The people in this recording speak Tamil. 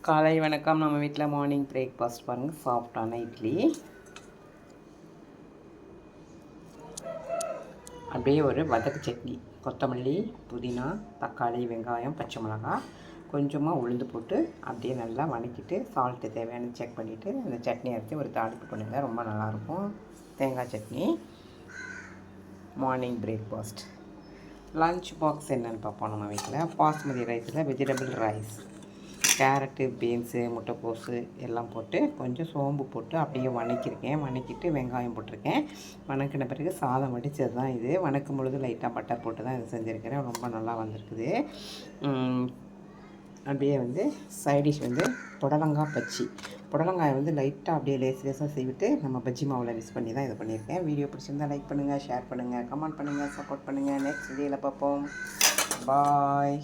காலை வணக்கம். நம்ம வீட்டில் மார்னிங் பிரேக்ஃபாஸ்ட் பாருங்கள், சாஃப்டான இட்லி. அப்படியே ஒரு வதக்கு சட்னி, கொத்தமல்லி, புதினா, தக்காளி, வெங்காயம், பச்சை மிளகாய், கொஞ்சமாக உளுந்து போட்டு அப்படியே நல்லா வதக்கிட்டு சால்ட்டு தேவையான செக் பண்ணிவிட்டு அந்த சட்னி அரைச்சி ஒரு தாளிப்பு பண்ணுங்கள். ரொம்ப நல்லாயிருக்கும். தேங்காய் chutney. Morning breakfast. Lunch box என்னென்னு பார்ப்போம். நம்ம வீட்டில் பாஸ்மதி ரைஸில் வெஜிடபிள் ரைஸ், கேரட்டு, பீன்ஸு, முட்டைக்கோஸு எல்லாம் போட்டு கொஞ்சம் சோம்பு போட்டு அப்படியே வதக்கிட்டு வெங்காயம் போட்டிருக்கேன். வதக்கின பிறகு சாதம் வடித்தது தான் இது. வதக்கும் பொழுது லைட்டாக பட்டர் போட்டு தான் இது செஞ்சுருக்கிறேன். ரொம்ப நல்லா வந்திருக்குது. அப்படியே சைடிஷ் புடலங்காய் பஜ்ஜி. புடலங்காயை லைட்டாக அப்படியே லேசாக செய்விட்டு நம்ம பஜ்ஜி மாவில் மிக்ஸ் பண்ணி தான் இது பண்ணியிருக்கேன். வீடியோ பிடிச்சிருந்தால் லைக் பண்ணுங்கள், ஷேர் பண்ணுங்கள், கமெண்ட் பண்ணுங்கள், சப்போர்ட் பண்ணுங்கள். நெக்ஸ்ட் வீடியோவில் பார்ப்போம். பாய்.